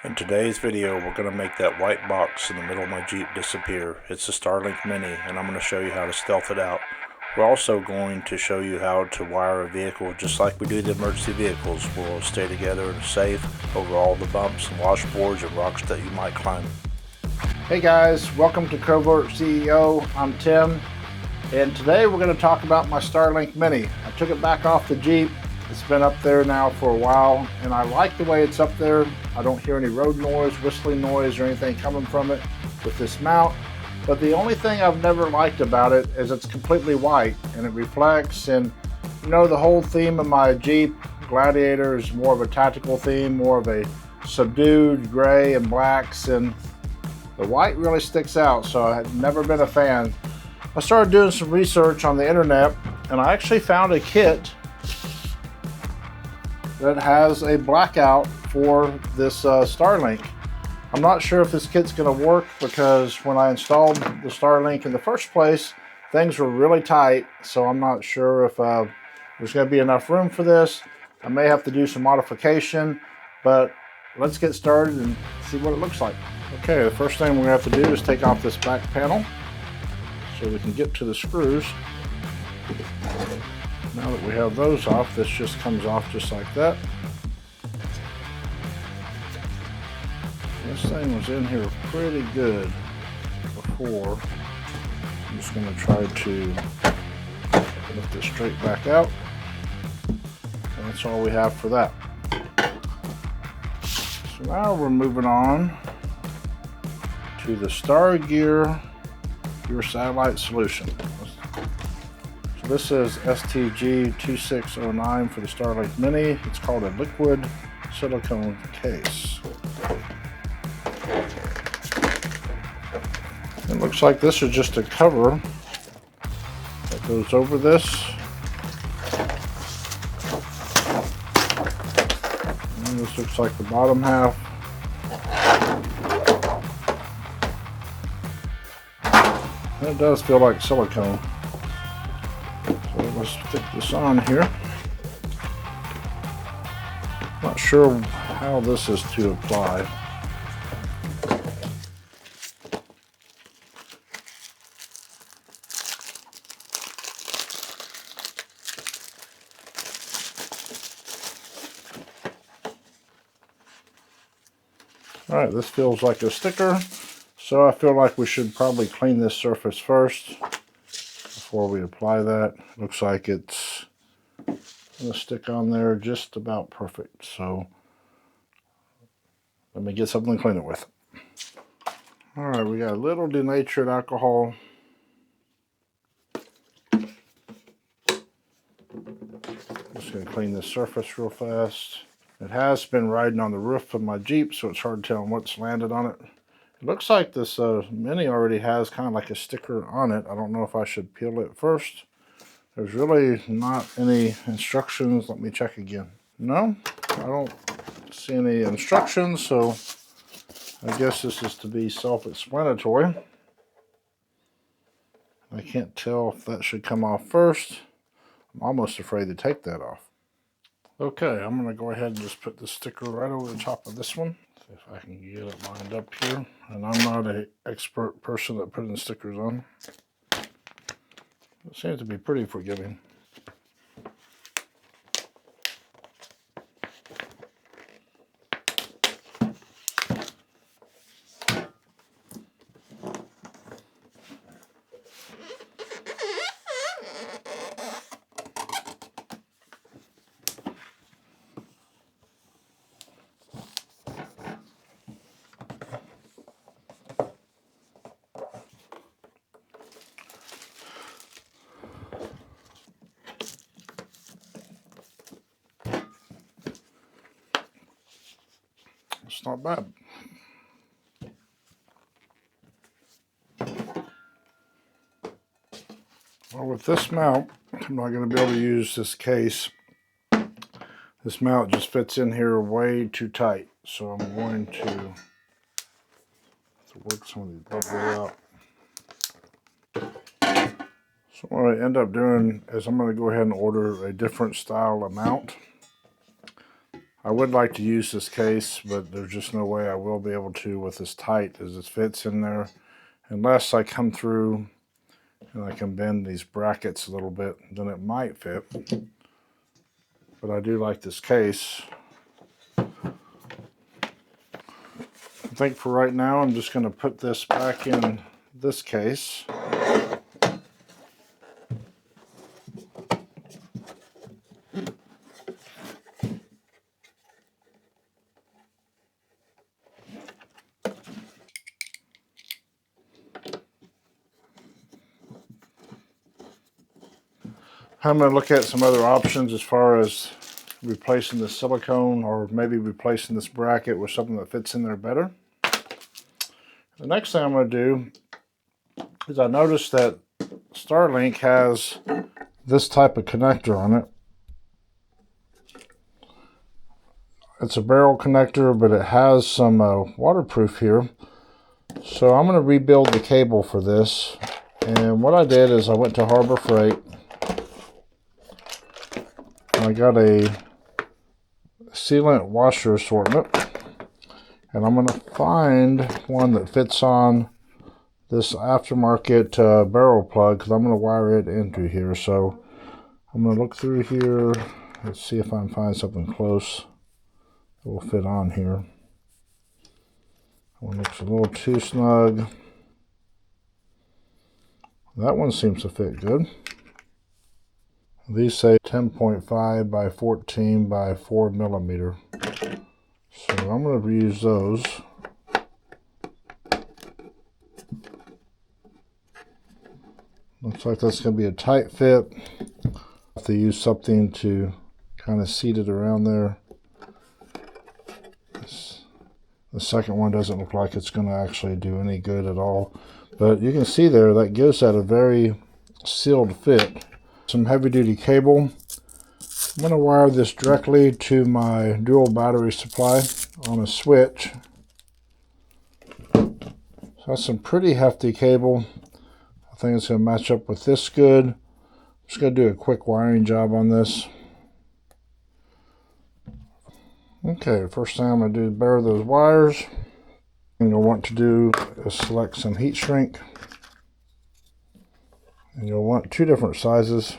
In today's video, we're going to make that white box in the middle of my Jeep disappear. It's the Starlink Mini, and I'm going to show you how to stealth it out. We're also going to show you how to wire a vehicle just like we do the emergency vehicles. We'll stay together and safe over all the bumps and washboards and rocks that you might climb. Hey guys, welcome to Covert CEO. I'm Tim, and today we're going to talk about my Starlink Mini. I took it back off the Jeep. It's been up there now for a while, and I like the way it's up there. I don't hear any road noise, whistling noise, or anything coming from it with this mount. But the only thing I've never liked about it is it's completely white, and it reflects. And you know, the whole theme of my Jeep Gladiator is more of a tactical theme, more of a subdued gray and blacks, and the white really sticks out, so I've never been a fan. I started doing some research on the internet, and I actually found a kit that has a blackout for this Starlink. I'm not sure if this kit's going to work because when I installed the Starlink in the first place, things were really tight, so I'm not sure if there's going to be enough room for this. I may have to do some modification, but let's get started and see what it looks like. Okay, the first thing we're going to have to do is take off this back panel so we can get to the screws. Now that we have those off, this just comes off just like that. This thing was in here pretty good before. I'm just going to try to lift it straight back out. And that's all we have for that. So now we're moving on to the Stargear Your Satellite Solution. So this is STG2609 for the Starlink Mini. It's called a liquid silicone case. It looks like this is just a cover that goes over this. And this looks like the bottom half. And it does feel like silicone. So let's stick this on here. Not sure how this is to apply. All right, this feels like a sticker, so I feel like we should probably clean this surface first before we apply that. Looks like it's going to stick on there just about perfect, so let me get something to clean it with. All right, we got a little denatured alcohol. Just going to clean this surface real fast. It has been riding on the roof of my Jeep, so it's hard telling what's landed on it. It looks like this Mini already has kind of like a sticker on it. I don't know if I should peel it first. There's really not any instructions. Let me check again. No, I don't see any instructions, so I guess this is to be self-explanatory. I can't tell if that should come off first. I'm almost afraid to take that off. Okay, I'm going to go ahead and just put the sticker right over the top of this one. See if I can get it lined up here. And I'm not an expert person at putting stickers on. It seems to be pretty forgiving. It's not bad. Well, with this mount, I'm not going to be able to use this case. This mount just fits in here way too tight, so I'm going to work some of these bubbles out. So what I end up doing is I'm going to go ahead and order a different style of mount. I would like to use this case, but there's just no way I will be able to with as tight as it fits in there, unless I come through and I can bend these brackets a little bit, then it might fit. But I do like this case. I think for right now I'm just going to put this back in this case. I'm going to look at some other options as far as replacing the silicone, or maybe replacing this bracket with something that fits in there better. The next thing I'm going to do is I noticed that Starlink has this type of connector on it. It's a barrel connector, but it has some waterproof here. So I'm going to rebuild the cable for this. And what I did is I went to Harbor Freight. I got a sealant washer assortment, and I'm going to find one that fits on this aftermarket barrel plug, because I'm going to wire it into here. So I'm going to look through here. Let's see if I can find something close that will fit on here. That one looks a little too snug. That one seems to fit good. These say 10.5 by 14 by 4 millimeter. So I'm going to reuse those. Looks like that's going to be a tight fit. I have to use something to kind of seat it around there. The second one doesn't look like it's going to actually do any good at all. But you can see there, that gives that a very sealed fit. Some heavy duty cable. I'm going to wire this directly to my dual battery supply on a switch. So that's some pretty hefty cable. I think it's going to match up with this good. I'm just going to do a quick wiring job on this. Okay, first thing I'm going to do is bare those wires. And you'll want to do is select some heat shrink. And you'll want two different sizes.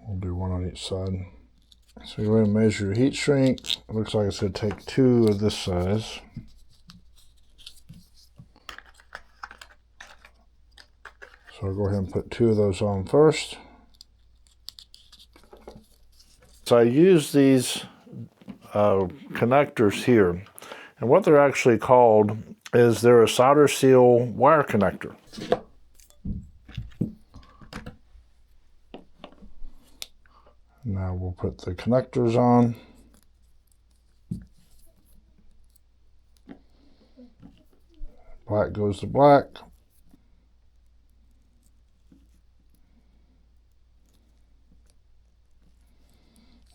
We'll do one on each side. So you're going to measure your heat shrink. It looks like it's going to take 2 of this size. So I'll go ahead and put 2 of those on first. So I use these connectors here, and what they're actually called is they're a solder seal wire connector. Now we'll put the connectors on. Black goes to black.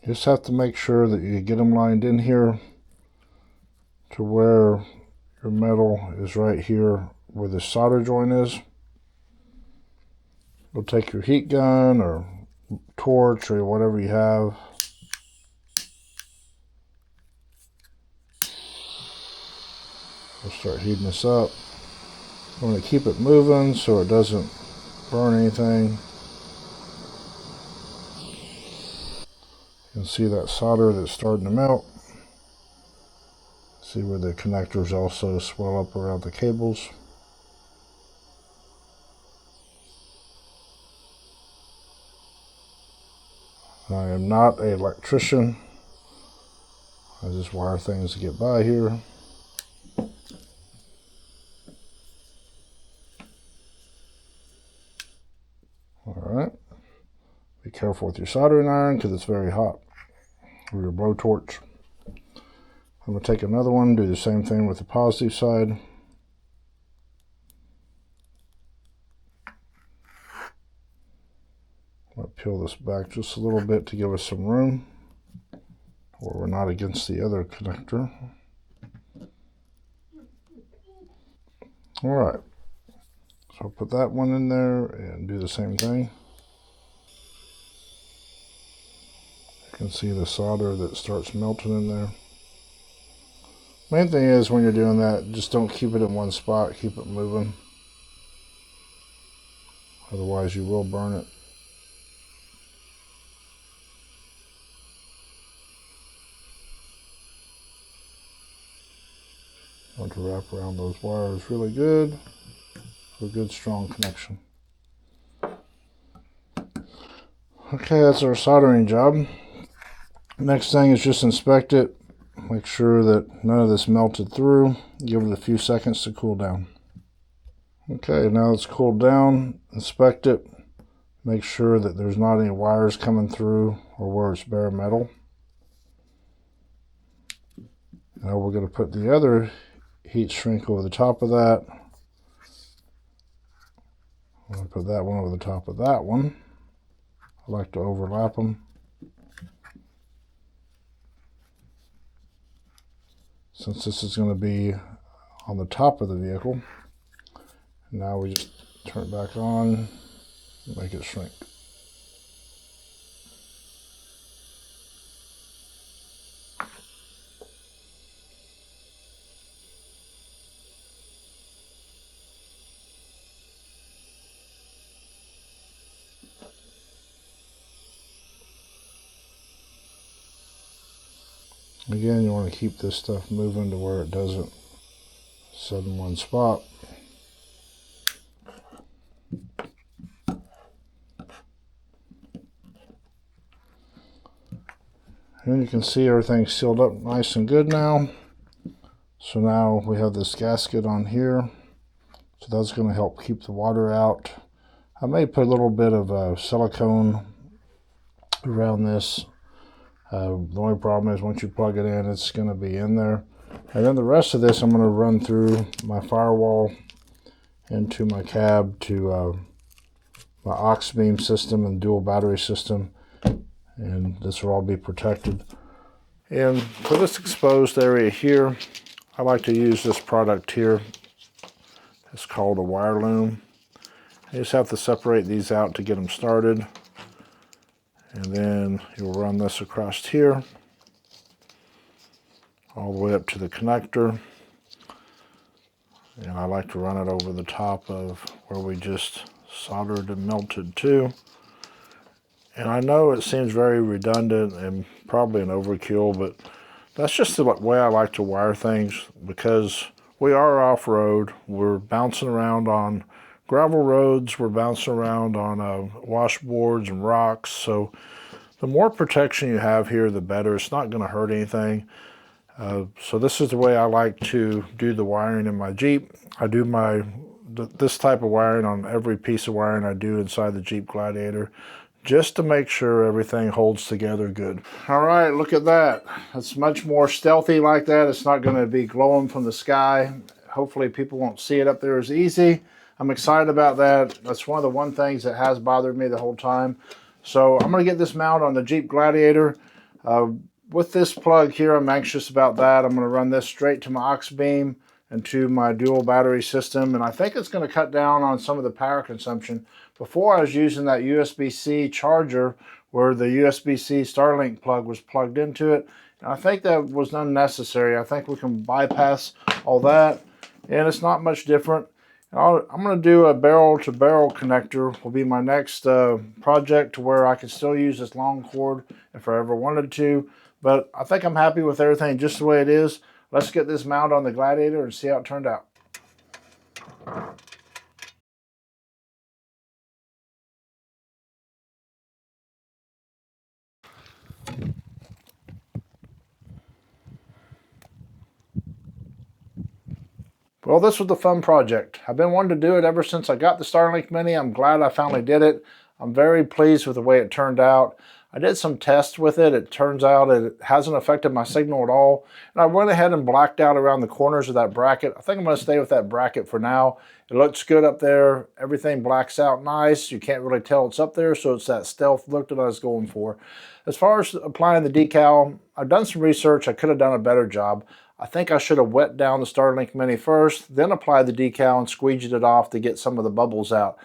You just have to make sure that you get them lined in here to where your metal is right here where the solder joint is. You'll take your heat gun or torch or whatever you have. We'll start heating this up. I'm going to keep it moving so it doesn't burn anything. You can see that solder that's starting to melt. See where the connectors also swell up around the cables. I am not an electrician. I just wire things to get by here. Alright. Be careful with your soldering iron because it's very hot. Or your blowtorch. I'm going to take another one, do the same thing with the positive side. I'll peel this back just a little bit to give us some room, or we're not against the other connector. Alright, so I'll put that one in there and do the same thing. can see the solder that starts melting in there. Main thing is when you're doing that, just don't keep it in one spot, keep it moving. Otherwise you will burn it. Want to wrap around those wires really good for a good strong connection. Okay, that's our soldering job. Next thing is just inspect it. Make sure that none of this melted through. Give it a few seconds to cool down. Okay, now it's cooled down. Inspect it. Make sure that there's not any wires coming through or where it's bare metal. Now we're going to put the other heat shrink over the top of that. I'm going to put that one over the top of that one. I like to overlap them. Since this is going to be on the top of the vehicle, now we just turn it back on and make it shrink. Again, you want to keep this stuff moving to where it doesn't sit in one spot. And you can see everything's sealed up nice and good now. So now we have this gasket on here. So that's going to help keep the water out. I may put a little bit of silicone around this. The only problem is once you plug it in, it's going to be in there. And then the rest of this I'm going to run through my firewall into my cab to my aux beam system and dual battery system. And this will all be protected. And for this exposed area here, I like to use this product here. It's called a wire loom. You just have to separate these out to get them started. And then you'll run this across here, all the way up to the connector. And I like to run it over the top of where we just soldered and melted to. And I know it seems very redundant and probably an overkill, but that's just the way I like to wire things, because we are off-road. We're bouncing around on gravel roads. We're bouncing around on washboards and rocks. So the more protection you have here, the better. It's not going to hurt anything. So this is the way I like to do the wiring in my Jeep. I do this type of wiring on every piece of wiring I do inside the Jeep Gladiator, just to make sure everything holds together good. All right, look at that. It's much more stealthy like that. It's not going to be glowing from the sky. Hopefully people won't see it up there as easy. I'm excited about that. That's one of the things that has bothered me the whole time. So I'm going to get this mounted on the Jeep Gladiator. With this plug here, I'm anxious about that. I'm going to run this straight to my aux beam and to my dual battery system. And I think it's going to cut down on some of the power consumption. Before I was using that USB-C charger where the USB-C Starlink plug was plugged into it. And I think that was unnecessary. I think we can bypass all that. And it's not much different. I'm going to do a barrel-to-barrel connector will be my next project, to where I can still use this long cord if I ever wanted to. But I think I'm happy with everything just the way it is. Let's get this mounted on the Gladiator and see how it turned out. Well, this was the fun project. I've been wanting to do it ever since I got the Starlink Mini. I'm glad I finally did it. I'm very pleased with the way it turned out. I did some tests with it. It turns out it hasn't affected my signal at all. And I went ahead and blacked out around the corners of that bracket. I think I'm going to stay with that bracket for now. It looks good up there. Everything blacks out nice. You can't really tell it's up there, so it's that stealth look that I was going for. As far as applying the decal, I've done some research. I could have done a better job. I think I should have wet down the Starlink Mini first, then applied the decal and squeegeed it off to get some of the bubbles out.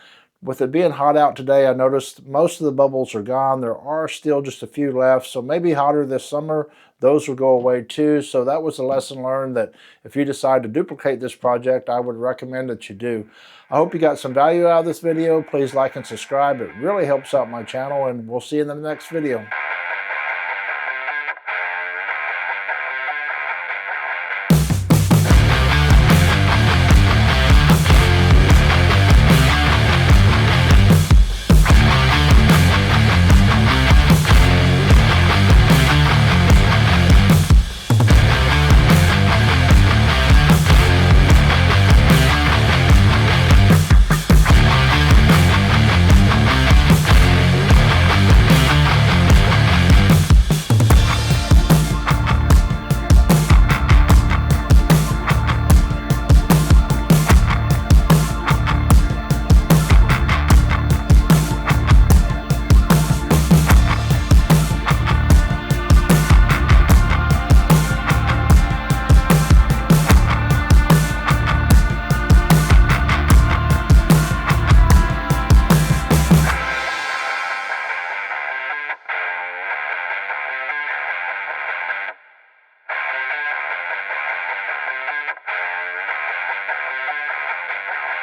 With it being hot out today, I noticed most of the bubbles are gone. There are still just a few left, so maybe hotter this summer, those will go away too. So that was a lesson learned that if you decide to duplicate this project, I would recommend that you do. I hope you got some value out of this video. Please like and subscribe. It really helps out my channel, and we'll see you in the next video.